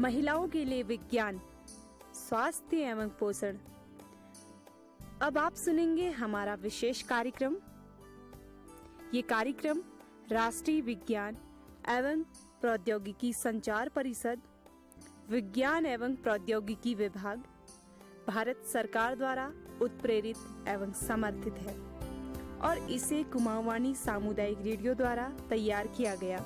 महिलाओं के लिए विज्ञान, स्वास्थ्य एवं पोषण। अब आप सुनेंगे हमारा विशेष कार्यक्रम। ये कार्यक्रम राष्ट्रीय विज्ञान एवं प्रौद्योगिकी संचार परिषद, विज्ञान एवं प्रौद्योगिकी विभाग, भारत सरकार द्वारा उत्प्रेरित एवं समर्थित है और इसे कुमाऊवानी सामुदायिक रेडियो द्वारा तैयार किया गया।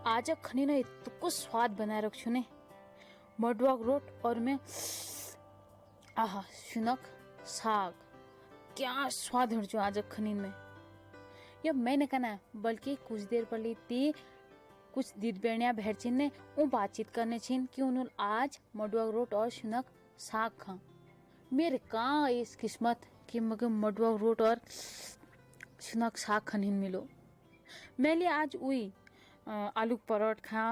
आज खनी ने इतको स्वाद बनाए रखो ने मडवाग रोट और मैं आहा शुनक साग क्या स्वाद हड़चो आज खनी में। ये मैंने कहना बल्कि कुछ देर पहले ती कुछ दिदबेणिया भेड़चिन ने वो बातचीत करने छिन कि उन्होंने आज मडवाग रोट और शुनक साग खा। मेरे कहाँ इस किस्मत कि मगर मडवाग रोट और शुनक साग खाने मिलो। मैं लिए आज उई आलू परोठ खा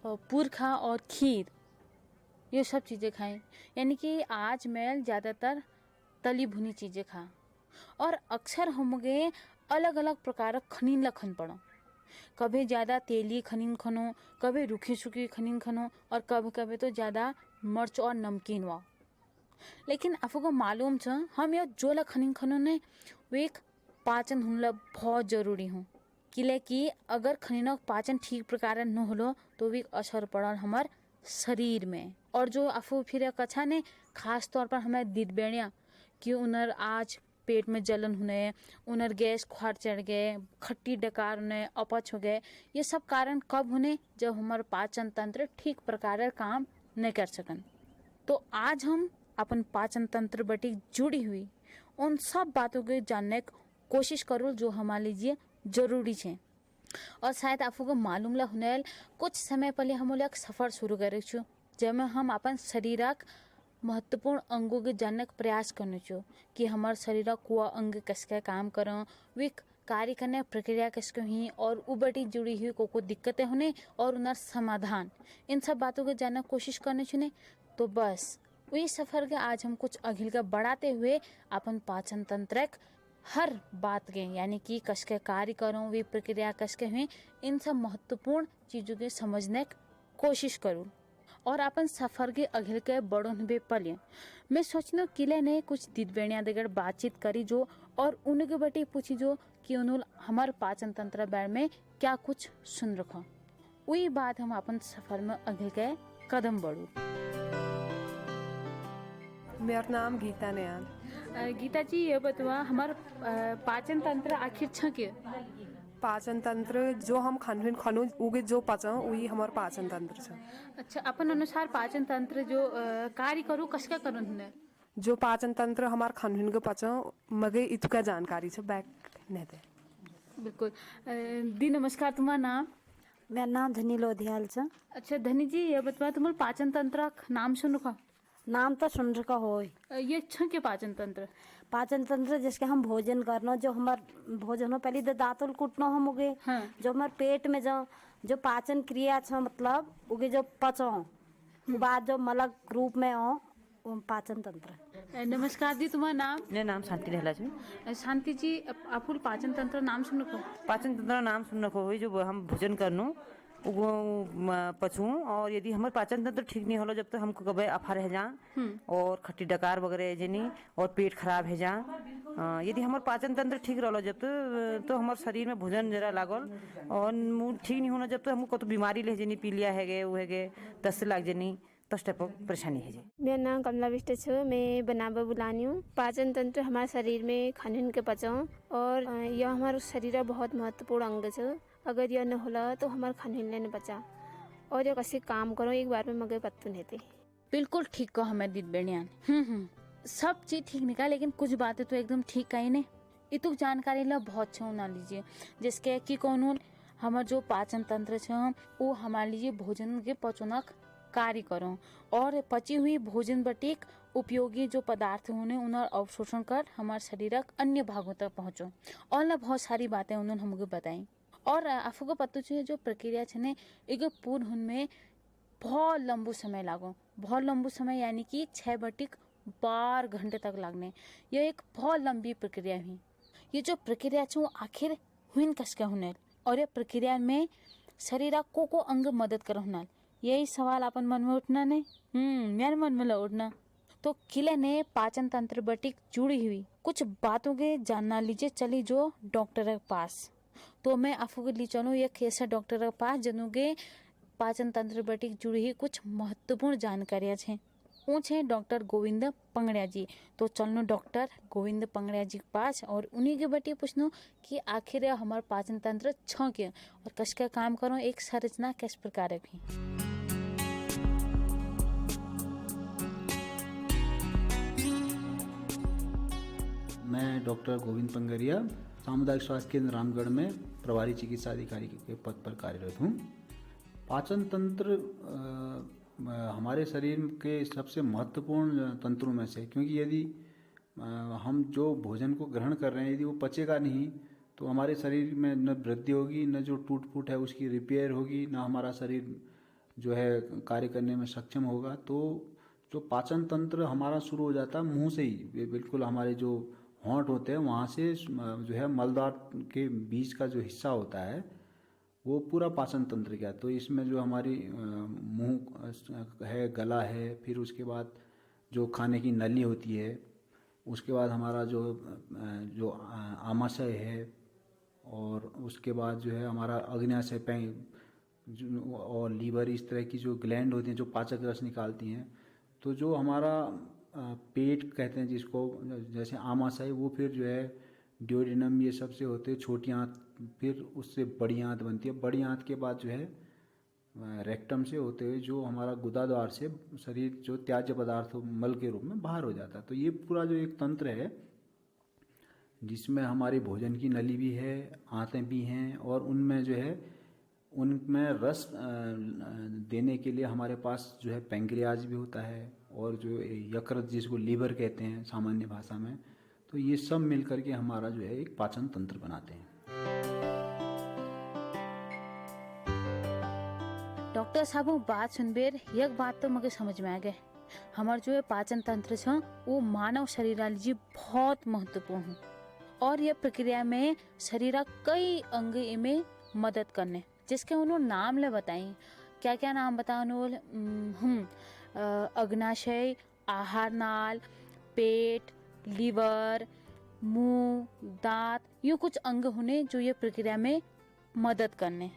और पूर खा और खीर, ये सब चीज़ें खाई। यानी कि आज मैं ज़्यादातर तली भुनी चीज़ें खा और अक्सर हम गए अलग अलग प्रकार खनीन लखन पड़ो। कभी ज़्यादा तेली खनीन खनो, कभी रूखी सूखी खनीन खनो और कभी कभी तो ज़्यादा मिर्च और नमकीन हुआ। लेकिन आपको मालूम छ हम यह जोला खनीन खनो ने वो एक पाचन हमला बहुत जरूरी हूँ कि अगर खनीनों का पाचन ठीक प्रकार न होलो तो भी असर पड़ा हमार शरीर में। और जो अफू फिर कछा ने खास तौर पर हमारे दिदबेणिया कि उनर आज पेट में जलन होने, उनर गैस खुआर चढ़ गए, खट्टी डकार होने, अपच हो गए। ये सब कारण कब होने जब हमारा पाचन तंत्र ठीक प्रकार काम नहीं कर सकन। तो आज हम अपन पाचन तंत्र बटी जुड़ी हुई उन सब बातों को जानने की कोशिश करो जो हमारे लिए जरूरी है। और शायद आपको मालूम ला होने कुछ समय पहले हम लोग सफर शुरू करे छो जब हम अपन शरीरक महत्वपूर्ण अंगों के जानने का प्रयास करने छो कि हमारे शरीर को अंग कैसे काम करें, वे कार्य करने प्रक्रिया कैसे हुई और उबटी जुड़ी हुई को दिक्कतें होने और उनका समाधान, इन सब बातों को जानने की कोशिश करने छो। तो बस वही सफर के आज हम कुछ अघिल का बढ़ाते हुए अपन पाचन तंत्र हर बात के यानी कि कसके कार्य करूँ, वे प्रक्रिया कसके हुई, इन सब महत्वपूर्ण चीज़ों के समझने की कोशिश करूँ और अपन सफर के अघिल के बड़ों बे पलिए। मैं सोचना किले ने कुछ दिदबेणिया देकर बातचीत करी जो और उनके बटे पूछी जो कि उन्होंने हमारे पाचन तंत्र बारे में क्या कुछ सुन रखा। वही बात हम अपन सफर में अघिल के कदम बढ़ू। मेरा नाम गीता नयाल। गीता जी ये बतावा हमार पाचन तंत्र आखिर छ के? पाचन तंत्र जो हम खानु उगे जो पचा वही हमारा पाचन तंत्र छ। अच्छा, अपन अनुसार पाचन तंत्र जो कार्य करू कसका करूँ ने? जो पाचन तंत्र हमार खानु के पचा मगे इतका जानकारी छ बैक नहीं दे। बिल्कुल। दी नमस्कार, तुम्हारा नाम? मेरा नाम धनी लोधियाल छ। अच्छा धनी जी ये बतावा तुम्हारा पाचन तंत्र नाम सुन रखा? नाम तो सुन रखा हो। ये छ के पाचन तंत्र? पाचन तंत्र जिसके हम भोजन करना, जो हमार भोजन हो पहले तो दांतुल कूटना हम उगे। हाँ। जो हमारे पेट में जो पाचन क्रिया छ मतलब उगे जो पचो बाद जो मलक रूप में हो पाचन तंत्र। नमस्कार दी, तुम्हारा नाम? मेरा नाम शांति रहला छे। शांति जी आप पाचन तंत्र नाम सुन रखो? पाचन तंत्र नाम सुन रखो हुई जो हम भोजन करनो वो पचू और यदि हमारे पाचन तंत्र ठीक नहीं होलो जब तक हमको कभी अफा रह जा और खट्टी डकार वगैरह जनी और पेट खराब है जा। यदि हमारे पाचन तंत्र ठीक रहलो जब तक तो हमारे शरीर में भोजन जरा लागल और मूड ठीक नहीं होना जब तक हमको तो बीमारी ले जनी, पीलिया है गए वो है गए दस्त लाग जनी दस टाइप परेशानी है। मेरा नाम कमला बिष्ट छ। मैं बनाबा बुलानी हूँ। पाचन तंत्र हमारे शरीर में खाने के पचाओ और यह हमारे शरीर बहुत महत्वपूर्ण अंग छ। अगर यह न होला तो हमारे खाने न बचा और यह कैसे काम करो एक बार में मगे पत्तू नहीं थे। बिल्कुल ठीक कहो हमें दिदबेणिया। सब चीज ठीक निकाल लेकिन कुछ बातें तो एकदम ठीक कही ने। इतुक जानकारी ला बहुत छो ना लीजिए जिसके कि कौन हमार जो पाचन तंत्र छ वो हमारे लिए भोजन के पचनक कार्य करो और पची हुई भोजन बटीक उपयोगी जो पदार्थ होने उन्हें अवशोषण कर हमारे शरीर अन्य भागों तक पहुँचो और ना बहुत सारी बातें उन्होंने हमको बताई। और आपको पता चाहिए जो प्रक्रिया छे एक पूर्ण होने में बहुत लंबू समय लागो, बहुत लंबू समय यानी कि 6 बटिक 12 घंटे तक लगने। यह एक बहुत लंबी प्रक्रिया हुई। ये जो प्रक्रिया छे वो आखिर हुई कसके हुनल, और ये प्रक्रिया में शरीर को अंग मदद कर हुनल, यही सवाल अपन मन में उठना ने। मेरे मन में उठना तो किले ने पाचन तंत्र बटिक जुड़ी हुई कुछ बातों के जानना लीजिए। चली जो डॉक्टर के पास, तो मैं आपको ली चलूँ एक ऐसा डॉक्टर के पास जनोगे पाचन तंत्र बटिक जुड़ी हुई कुछ महत्वपूर्ण जानकारियां छे। वो छे डॉक्टर गोविंद पंगड़िया जी। तो चलनो डॉक्टर गोविंद पंगड़िया जी के पास और उन्हीं के बटी पूछनो कि आखिर हमार पाचन तंत्र छ के और कस का काम करो, एक संरचना किस प्रकार है भी। मैं डॉक्टर गोविंद पंगड़िया सामुदायिक स्वास्थ्य केंद्र रामगढ़ में प्रभारी चिकित्सा अधिकारी के पद पर कार्यरत हूँ। पाचन तंत्र हमारे शरीर के सबसे महत्वपूर्ण तंत्रों में से, क्योंकि यदि हम जो भोजन को ग्रहण कर रहे हैं यदि वो पचेगा नहीं तो हमारे शरीर में न वृद्धि होगी, न जो टूट फूट है उसकी रिपेयर होगी, न हमारा शरीर जो है कार्य करने में सक्षम होगा। तो जो पाचन तंत्र हमारा शुरू हो जाता है मुंह से ही, बिल्कुल हमारे जो होंठ होते हैं वहाँ से जो है मलदार के बीच का जो हिस्सा होता है वो पूरा पाचन तंत्र का। तो इसमें जो हमारी मुंह है, गला है, फिर उसके बाद जो खाने की नली होती है, उसके बाद हमारा जो आमाशय है, और उसके बाद जो है हमारा अग्न्याशय और लीवर, इस तरह की जो ग्लैंड होती हैं जो पाचक रस निकालती हैं। तो जो हमारा पेट कहते हैं जिसको, जैसे आमाशय, वो फिर जो है ड्यूडेनम, ये सब से होते हैं छोटी आंत, फिर उससे बड़ी आंत बनती है। बड़ी आंत के बाद जो है रेक्टम से होते हुए जो हमारा गुदाद्वार से शरीर जो त्याज्य पदार्थ मल के रूप में बाहर हो जाता है। तो ये पूरा जो एक तंत्र है जिसमें हमारी भोजन की नली भी है, आंतें भी हैं, और उनमें जो है उनमें रस देने के लिए हमारे पास जो है पैंक्रियाज भी होता है, और जो यकृत जिसको लीवर कहते हैं सामान्य भाषा में। तो ये सब मिलकर के हमारा जो है एक पाचन तंत्र बनाते हैं। डॉक्टर साहब वो बात सुनबेर एक बात तो मुझे समझ में आ गए, हमार जो है पाचन तंत्र छे वो मानव शरीर जी बहुत महत्वपूर्ण है, और ये प्रक्रिया में शरीर कई अंग में मदद करने, जिसके उन्होंने नाम ले बताई। क्या क्या नाम बताओ उन्होंने? अग्नाशय, आहार नाल, पेट, लीवर, मुंह, दांत, यूँ कुछ अंग होने जो ये प्रक्रिया में मदद करने।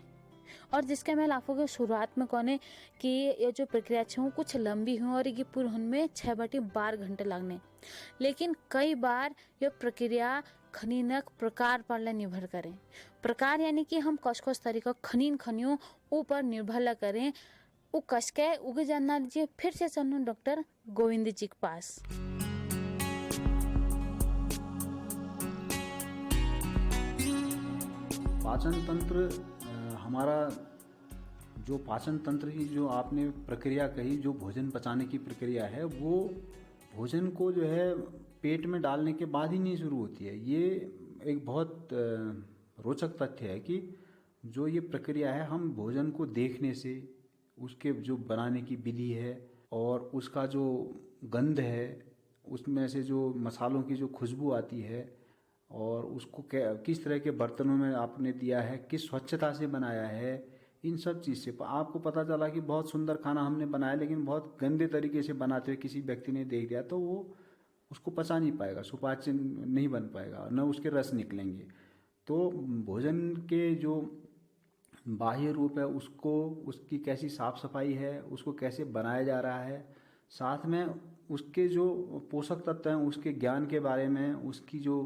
और जिसके मैं आपको शुरुआत में कहने कि ये जो प्रक्रिया है वो कुछ लंबी हुई और ये पूरे में 6 बटे 12 घंटे लगने, लेकिन कई बार ये प्रक्रिया खनीनक प्रकार पर निर्भर करें। प्रकार यानी कि हम कस तरीका खनीन खनियों ऊपर निर्भर करें, वो कस के उगे जानना लीजिए। फिर से चलूँ डॉक्टर गोविंद जी के पास। पाचन तंत्र हमारा जो पाचन तंत्र की जो आपने प्रक्रिया कही, जो भोजन पचाने की प्रक्रिया है, वो भोजन को जो है पेट में डालने के बाद ही नहीं शुरू होती है। ये एक बहुत रोचक तथ्य है कि जो ये प्रक्रिया है हम भोजन को देखने से, उसके जो बनाने की विधि है और उसका जो गंध है, उसमें से जो मसालों की जो खुशबू आती है, और उसको किस तरह के बर्तनों में आपने दिया है, किस स्वच्छता से बनाया है, इन सब चीज़ से आपको पता चला कि बहुत सुंदर खाना हमने बनाया लेकिन बहुत गंदे तरीके से बनाते हुए किसी व्यक्ति ने देख दिया तो वो उसको पचा नहीं पाएगा, सुपाच्य नहीं बन पाएगा, न उसके रस निकलेंगे। तो भोजन के जो बाह्य रूप है उसको, उसकी कैसी साफ सफाई है, उसको कैसे बनाया जा रहा है, साथ में उसके जो पोषक तत्व हैं उसके ज्ञान के बारे में, उसकी जो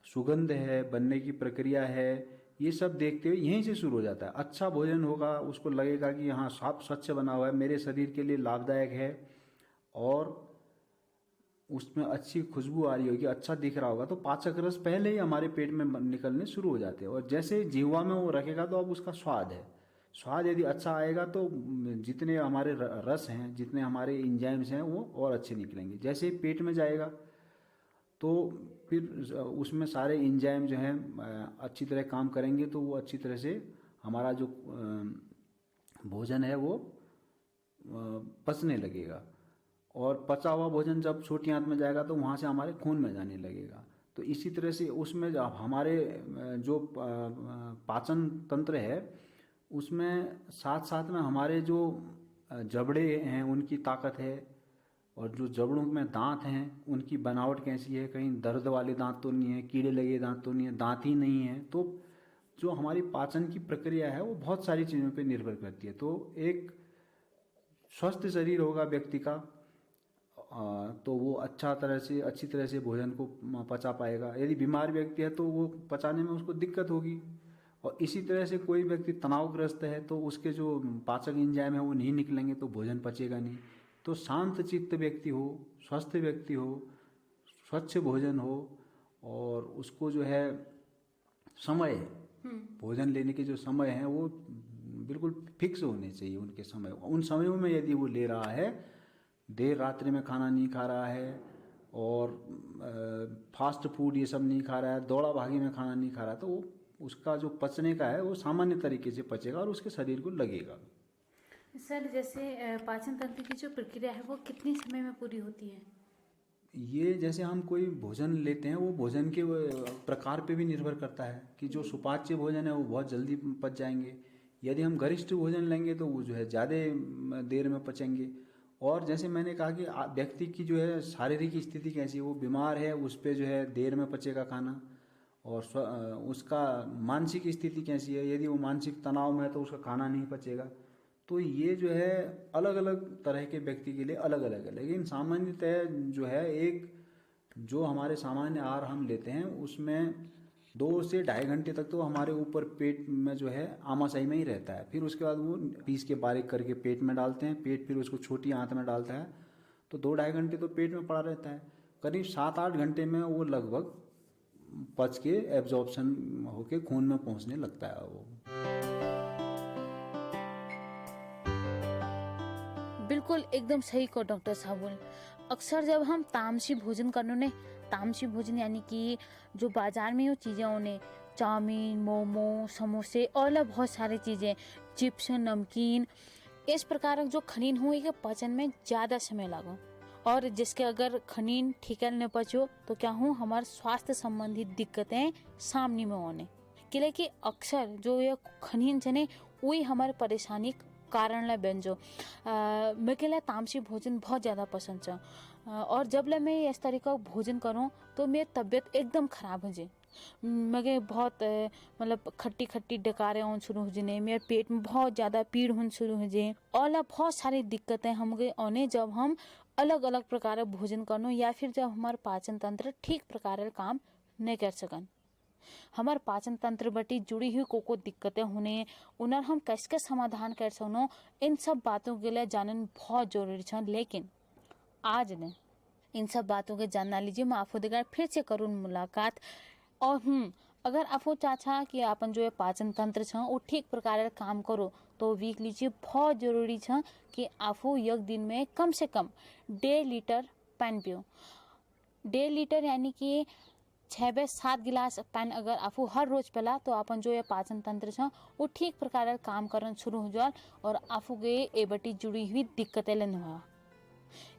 सुगंध है, बनने की प्रक्रिया है, ये सब देखते हुए यहीं से शुरू हो जाता है। अच्छा भोजन होगा, उसको लगेगा कि हाँ साफ स्वच्छ बना हुआ है, मेरे शरीर के लिए लाभदायक है, और उसमें अच्छी खुशबू आ रही होगी, अच्छा दिख रहा होगा, तो पाचक रस पहले ही हमारे पेट में निकलने शुरू हो जाते हैं। और जैसे जीवा में वो रखेगा तो अब उसका स्वाद है, स्वाद यदि अच्छा आएगा तो जितने हमारे रस हैं, जितने हमारे इंजाइम्स हैं वो और अच्छे निकलेंगे। जैसे ही पेट में जाएगा तो फिर उसमें सारे इंजाइम जो हैं अच्छी तरह काम करेंगे, तो वो अच्छी तरह से हमारा जो भोजन है वो पचने लगेगा। और पचा हुआ भोजन जब छोटी आंत में जाएगा तो वहाँ से हमारे खून में जाने लगेगा। तो इसी तरह से उसमें जब हमारे जो पाचन तंत्र है उसमें साथ साथ में हमारे जो जबड़े हैं उनकी ताकत है, और जो जबड़ों में दांत हैं उनकी बनावट कैसी है, कहीं दर्द वाले दांत तो नहीं है, कीड़े लगे दांत तो नहीं है, दांत ही नहीं है। तो जो हमारी पाचन की प्रक्रिया है वो बहुत सारी चीज़ों पे निर्भर करती है। तो एक स्वस्थ शरीर होगा व्यक्ति का तो वो अच्छी तरह से भोजन को पचा पाएगा। यदि बीमार व्यक्ति है तो वो पचाने में उसको दिक्कत होगी। और इसी तरह से कोई व्यक्ति तनावग्रस्त है तो उसके जो पाचक एंजाइम है वो नहीं निकलेंगे तो भोजन पचेगा नहीं। तो शांत चित्त व्यक्ति हो, स्वस्थ व्यक्ति हो, स्वच्छ भोजन हो, और उसको जो है समय भोजन लेने के जो समय हैं वो बिल्कुल फिक्स होने चाहिए उनके समय। उन समयों में यदि वो ले रहा है, देर रात्रि में खाना नहीं खा रहा है और फास्ट फूड ये सब नहीं खा रहा है, दौड़ा भागी में खाना नहीं खा रहा है, तो वो उसका जो पचने का है वो सामान्य तरीके से पचेगा और उसके शरीर को लगेगा। सर जैसे पाचन तंत्र की जो प्रक्रिया है वो कितने समय में पूरी होती है? ये जैसे हम कोई भोजन लेते हैं वो भोजन के प्रकार पे भी निर्भर करता है कि जो सुपाच्य भोजन है वो बहुत जल्दी पच जाएंगे। यदि हम गरिष्ठ भोजन लेंगे तो वो जो है ज़्यादा देर में पचेंगे। और जैसे मैंने कहा कि व्यक्ति की जो है शारीरिक स्थिति कैसी है, वो बीमार है उस पर जो है देर में पचेगा खाना, और उसका मानसिक स्थिति कैसी है, यदि वो मानसिक तनाव में है तो उसका खाना नहीं पचेगा। तो ये जो है अलग अलग तरह के व्यक्ति के लिए अलग अलग है। लेकिन सामान्यतः जो है एक जो हमारे सामान्य आहार हम लेते हैं उसमें 2 से ढाई घंटे तक तो हमारे ऊपर पेट में जो है आमाशय में ही रहता है। फिर उसके बाद वो पीस के बारीक करके पेट में डालते हैं, पेट फिर उसको छोटी आंत में डालता है, तो 2 ढाई घंटे तो पेट में पड़ा रहता है। करीब 7-8 घंटे में वो लगभग पच के एब्जॉर्प्शन होके खून में पहुंचने लगता है वो। बिल्कुल एकदम सही को डॉक्टर साहब बोल। अक्सर जब हम तामसी भोजन करने ने, तामसी भोजन यानी कि जो बाजार में वो चीज़ें उन्हें चाउमीन, मोमो, समोसे और बहुत सारी चीज़ें, चिप्स, नमकीन, इस प्रकार जो खनीन हुए के पचन में ज़्यादा समय लगो, और जिसके अगर खनीन ठीक न पचो तो क्या हो हमारे स्वास्थ्य संबंधित दिक्कतें सामने में होने के लिए कि अक्सर जो ये खनीन चने वही हमारे परेशानी कारण ला बन जो मैं के लिए तामसी भोजन बहुत ज़्यादा पसंद है। और जब ले मैं इस तरीका का भोजन करूँ तो मेरी तबीयत एकदम ख़राब हो जाए, मगे बहुत मतलब खट्टी खट्टी डकारें होने शुरू हो जाए, मेरे पेट में बहुत ज़्यादा पीड़ होने शुरू हो जाए, और बहुत सारी दिक्कतें हमके आने जब हम अलग अलग प्रकार भोजन करनो या फिर जब हमारा पाचन तंत्र ठीक प्रकार काम नहीं कर सकन। हमारे पाचन तंत्र बटी जुड़ी हुई को दिक्कतें होने उन्हें हम कैसे समाधान कर सकनो, इन सब बातों के लिए जानना बहुत जरूरी है। लेकिन आज ने इन सब बातों के जानना लीजिए, मैं आपको देगा फिर से करूँ मुलाकात। और अगर आपको चाचा कि अपन जो है पाचन तंत्र छ वो ठीक प्रकार काम करो तो वीक लीजिए बहुत जरूरी है कि आपको एक दिन में कम से कम 1.5 लीटर पानी पियो। 1.5 लीटर यानी कि 6 से 7 गिलास पानी अगर आपको हर रोज पिला तो अपन जो ये पाचन तंत्र छ वो ठीक प्रकार काम करना शुरू हो जाए और आपको के ए बटी जुड़ी हुई दिक्कतें लेने हुआ।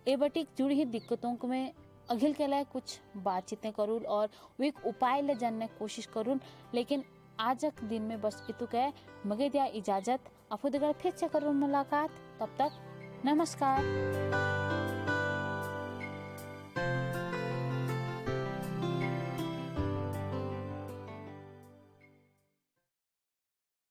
ए बटी जुड़ी हुई दिक्कतों को मैं अघिल के लिए कुछ बातचीतें करूँ और वो एक उपाय ले जानने की कोशिश करूँ। लेकिन आज के दिन में बस इतु कह मगे दिया इजाजत, आपको देगा फिर से करूँ मुलाकात। तब तक नमस्कार।